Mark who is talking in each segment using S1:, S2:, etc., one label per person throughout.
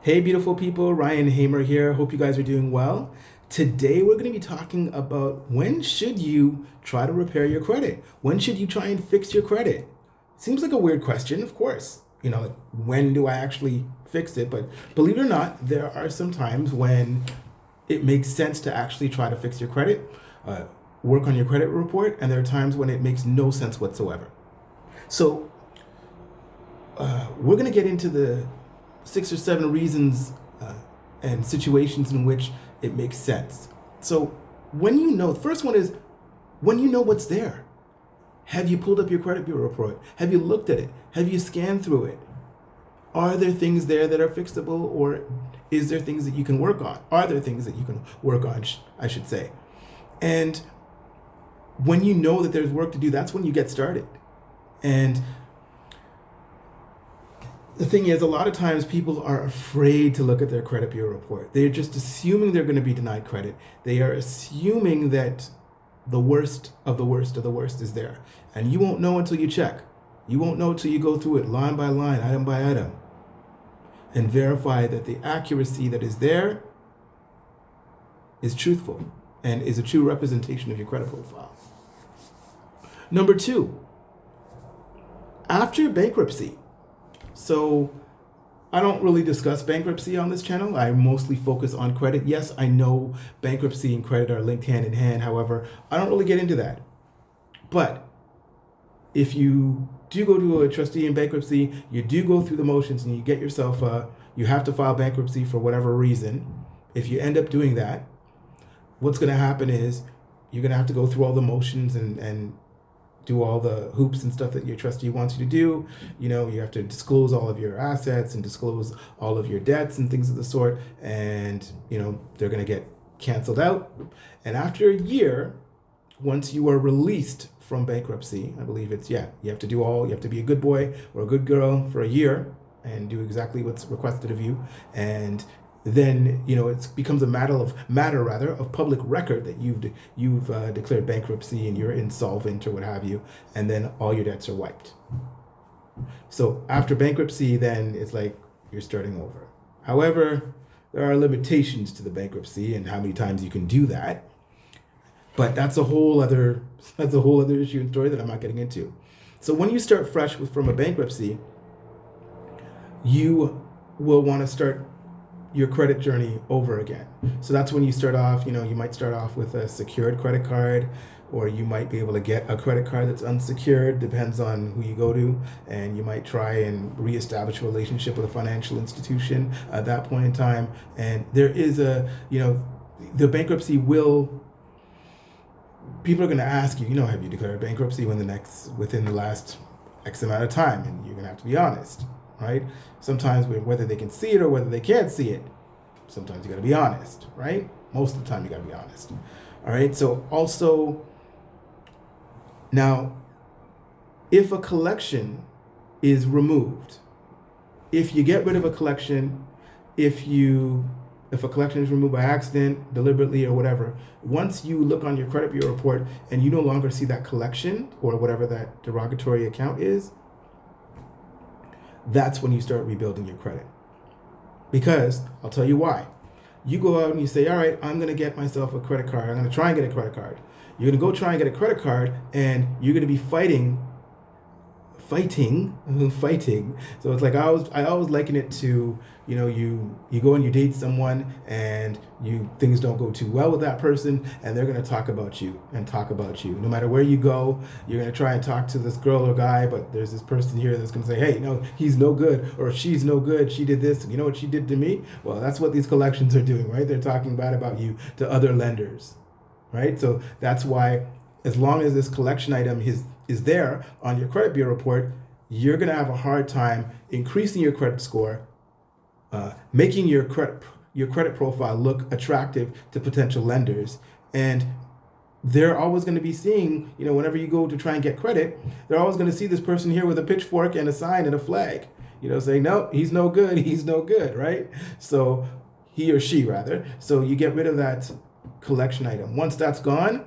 S1: Hey, beautiful people, Ryan Hamer here. Hope you guys are doing well. Today, we're going to be talking about when should you try to repair your credit? When should you try and fix your credit? Seems like a weird question, of course. Like when do I actually fix it? But believe it or not, there are some times when it makes sense to actually try to fix your credit, uh, work on your credit report, and there are times when it makes no sense whatsoever. So, we're going to get into the 6 or 7 reasons and situations in which it makes sense. So, the first one is when you know what's there. Have you pulled up your credit bureau report? Have you looked at it? Have you scanned through it? Are there things there that are fixable, or is there things that you can work on? Are there things that you can work on, I should say? And when you know that there's work to do, that's when you get started. And the thing is, a lot of times people are afraid to look at their credit bureau report. They're just assuming they're going to be denied credit. They are assuming that the worst of the worst of the worst is there. And you won't know until you check. You won't know until you go through it line by line, item by item, and verify that the accuracy that is there is truthful and is a true representation of your credit profile. Number two, after bankruptcy. So I don't really discuss bankruptcy on this channel. I mostly focus on credit. Yes, I know bankruptcy and credit are linked hand in hand. However, I don't really get into that. But if you do go to a trustee in bankruptcy, you do go through the motions and you get yourself, you have to file bankruptcy for whatever reason. If you end up doing that, what's going to happen is you're going to have to go through all the motions and do all the hoops and stuff that your trustee wants you to do. You have to disclose all of your assets and disclose all of your debts and things of the sort. And, they're going to get canceled out. And after a year, once you are released from bankruptcy, I believe you have to be a good boy or a good girl for a year and do exactly what's requested of you. And then it becomes a matter of public record that you've declared bankruptcy and you're insolvent or what have you, and then all your debts are wiped. So after bankruptcy, then it's like you're starting over. However, there are limitations to the bankruptcy and how many times you can do that, but that's a whole other issue and story that I'm not getting into. So when you start fresh from a bankruptcy, you will want to start your credit journey over again. So that's when you start off, you might start off with a secured credit card, or you might be able to get a credit card that's unsecured, depends on who you go to, and you might try and reestablish a relationship with a financial institution at that point in time. And there is the bankruptcy people are going to ask you, have you declared bankruptcy within the last X amount of time? And you're going to have to be honest. Right? Sometimes whether they can see it or whether they can't see it, sometimes you got to be honest, right? Most of the time you got to be honest. All right. So also, now, if a collection is removed, if you get rid of a collection, if a collection is removed by accident, deliberately, or whatever, once you look on your credit bureau report and you no longer see that collection or whatever that derogatory account is, that's when you start rebuilding your credit. Because I'll tell you why. You go out and you say, all right, I'm going to get myself a credit card. I'm going to try and get a credit card. You're going to go try and get a credit card, and you're going to be fighting. So it's like I always liken it to, you go and you date someone and things don't go too well with that person, and they're going to talk about you. No matter where you go, you're going to try and talk to this girl or guy, but there's this person here that's going to say, hey, no, he's no good, or she's no good. She did this. You know what she did to me? Well, that's what these collections are doing, right? They're talking bad about you to other lenders, right? So that's why, as long as this collection item is there on your credit bureau report, you're going to have a hard time increasing your credit score, making your credit profile look attractive to potential lenders. And they're always going to be seeing, whenever you go to try and get credit, they're always going to see this person here with a pitchfork and a sign and a flag, saying, no, he's no good, right? So he or she, rather. So you get rid of that collection item. Once that's gone,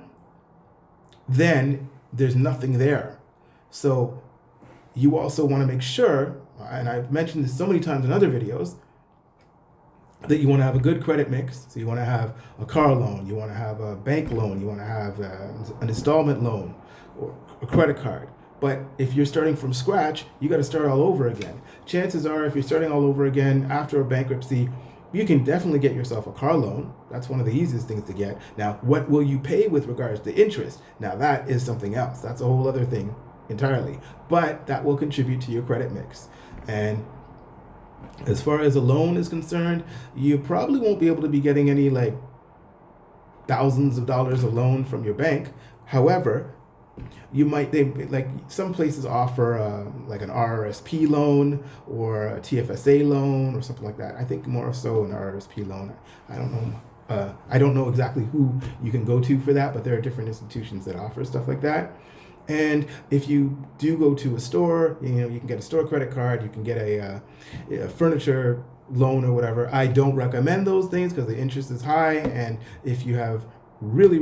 S1: then there's nothing there. So you also want to make sure, and I've mentioned this so many times in other videos, that you want to have a good credit mix. So you want to have a car loan, you want to have a bank loan, you want to have an installment loan or a credit card. But if you're starting from scratch, you got to start all over again. Chances are, if you're starting all over again after a bankruptcy, you can definitely get yourself a car loan. That's one of the easiest things to get. Now, what will you pay with regards to interest? Now, that is something else. That's a whole other thing entirely. But that will contribute to your credit mix. And as far as a loan is concerned, you probably won't be able to be getting any like thousands of dollars of loan from your bank. However, they like some places offer like an RRSP loan or a TFSA loan or something like that. I think more so an RRSP loan. I don't know. I don't know exactly who you can go to for that, but there are different institutions that offer stuff like that. And if you do go to a store, you can get a store credit card, you can get a furniture loan or whatever. I don't recommend those things because the interest is high, and if you have really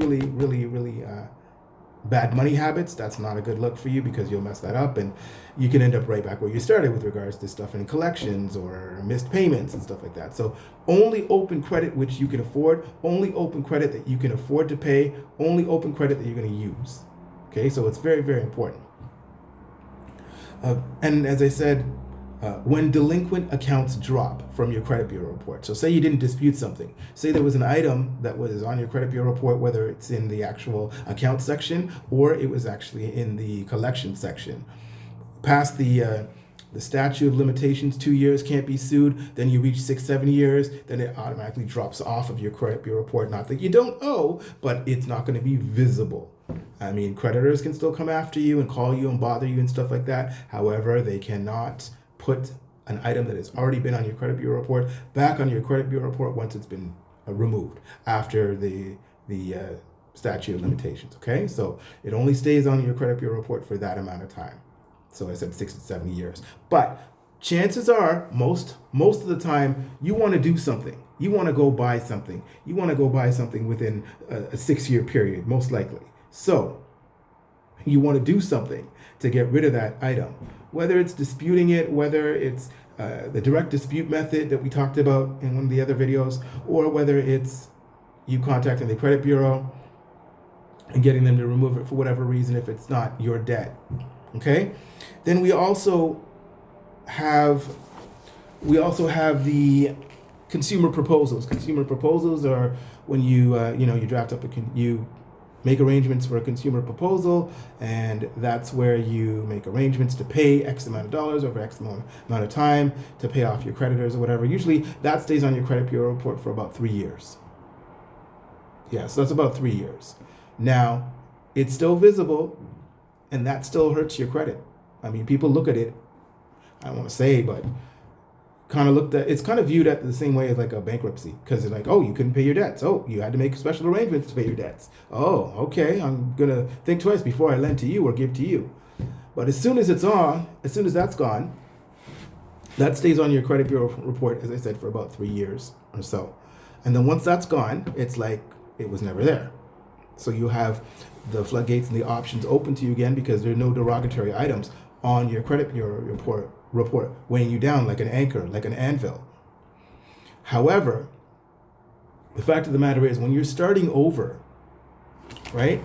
S1: bad money habits, that's not a good look for you because you'll mess that up and you can end up right back where you started with regards to stuff in collections or missed payments and stuff like that. So only open credit which you can afford, only open credit that you can afford to pay, only open credit that you're going to use. Okay, so it's very, very important. And as I said, when delinquent accounts drop from your credit bureau report, so say you didn't dispute something, say there was an item that was on your credit bureau report, whether it's in the actual account section or it was actually in the collection section, past the statute of limitations, 2 years, can't be sued, then you reach 6-7 years, then it automatically drops off of your credit bureau report. Not that you don't owe, but it's not going to be visible. I mean, creditors can still come after you and call you and bother you and stuff like that. However, they cannot put an item that has already been on your credit bureau report back on your credit bureau report once it's been removed after the statute of limitations. Okay, so it only stays on your credit bureau report for that amount of time. So I said 6 to 7 years. But chances are, most of the time, you want to do something. You want to go buy something. You want to go buy something within a 6-year period, most likely. So you want to do something to get rid of that item, whether it's disputing it, whether it's the direct dispute method that we talked about in one of the other videos, or whether it's you contacting the credit bureau and getting them to remove it for whatever reason if it's not your debt. Okay? Then we also have the consumer proposals. Consumer proposals are when you draft up you make arrangements for a consumer proposal, and that's where you make arrangements to pay X amount of dollars over X amount of time to pay off your creditors or whatever. Usually that stays on your credit bureau report for about 3 years. Yeah, so that's about 3 years. Now, it's still visible, and that still hurts your credit. I mean, people look at it, I don't want to say, but it's kind of viewed at the same way as like a bankruptcy, because it's like, oh, you couldn't pay your debts. Oh, you had to make special arrangements to pay your debts. Oh, okay, I'm going to think twice before I lend to you or give to you. But as soon as that's gone, that stays on your credit bureau report, as I said, for about 3 years or so. And then once that's gone, it's like it was never there. So you have the floodgates and the options open to you again because there are no derogatory items on your credit bureau report weighing you down like an anchor, like an anvil. However, the fact of the matter is when you're starting over, right?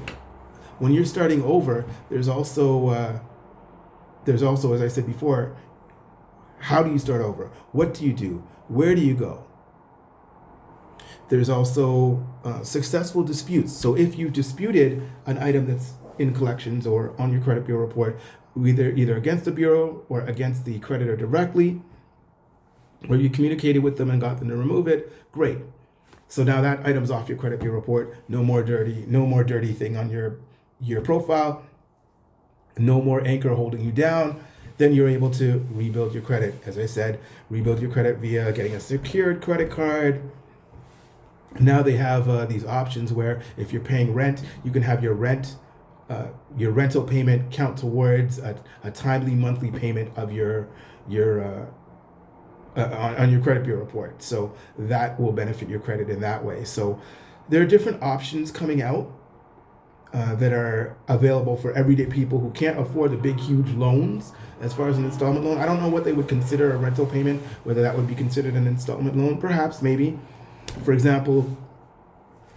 S1: When you're starting over, there's also, as I said before, how do you start over? What do you do? Where do you go? There's also successful disputes. So if you disputed an item that's in collections or on your credit bureau report, either against the bureau or against the creditor directly, or you communicated with them and got them to remove it, great. So now that item's off your credit bureau report. No more dirty thing on your profile. No more anchor holding you down. Then you're able to rebuild your credit. As I said, rebuild your credit via getting a secured credit card. Now they have these options where if you're paying rent, you can have your rental payment count towards a timely monthly payment of your on your credit bureau report. So that will benefit your credit in that way. So there are different options coming out. that are available for everyday people who can't afford the big, huge loans. As far as an installment loan, I don't know what they would consider a rental payment, whether that would be considered an installment loan, perhaps, maybe. For example,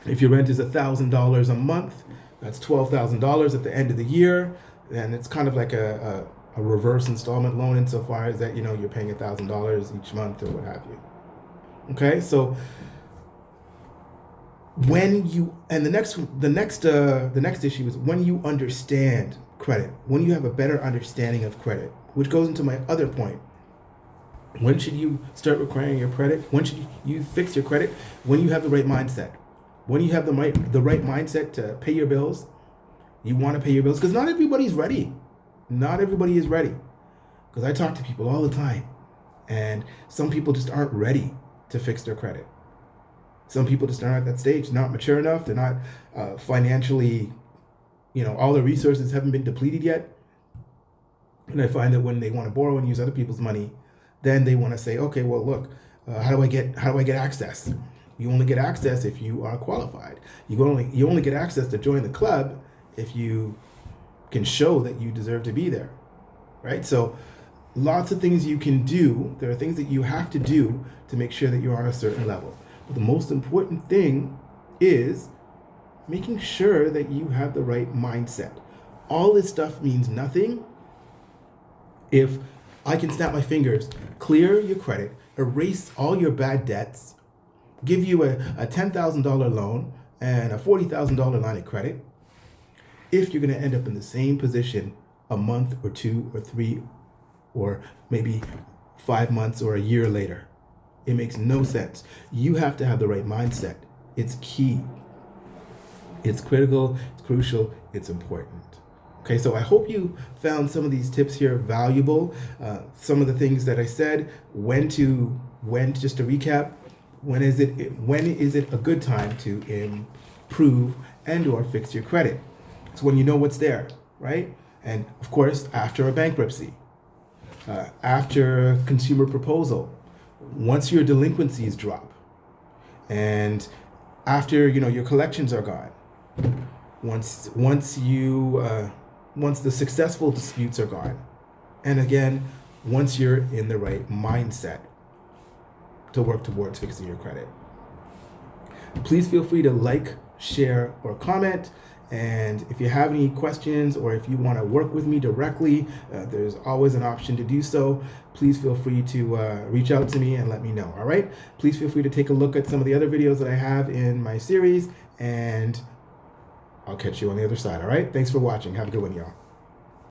S1: if your rent is $1,000 a month, that's $12,000 at the end of the year, and it's kind of like a reverse installment loan insofar as that, you're paying $1,000 each month or what have you. Okay, so when you, and the next issue is when you understand credit, when you have a better understanding of credit, which goes into my other point. When should you start requiring your credit? When should you fix your credit? When you have the right mindset. When you have the right mindset to pay your bills, you want to pay your bills, because not everybody's ready. Not everybody is ready. Because I talk to people all the time, and some people just aren't ready to fix their credit. Some people just aren't at that stage, not mature enough. They're not financially, all their resources haven't been depleted yet. And I find that when they want to borrow and use other people's money, then they want to say, okay, well, look, how do I get access? You only get access if you are qualified. You only get access to join the club if you can show that you deserve to be there, right? So lots of things you can do. There are things that you have to do to make sure that you're on a certain level. But the most important thing is making sure that you have the right mindset. All this stuff means nothing if I can snap my fingers, clear your credit, erase all your bad debts, give you a $10,000 loan and a $40,000 line of credit, if you're going to end up in the same position a month or 2 or 3 or maybe 5 months or a year later. It makes no sense. You have to have the right mindset. It's key. It's critical, it's crucial, it's important. Okay, so I hope you found some of these tips here valuable. Some of the things that I said, just to recap, when is it a good time to improve and or fix your credit? It's when you know what's there, right? And of course, after a bankruptcy, after a consumer proposal, once your delinquencies drop, and after your collections are gone, once the successful disputes are gone, and again, once you're in the right mindset to work towards fixing your credit. Please feel free to like, share, or comment. And if you have any questions or if you want to work with me directly, there's always an option to do so. Please feel free to reach out to me and let me know, all right? Please feel free to take a look at some of the other videos that I have in my series, and I'll catch you on the other side, all right? Thanks for watching. Have a good one, y'all.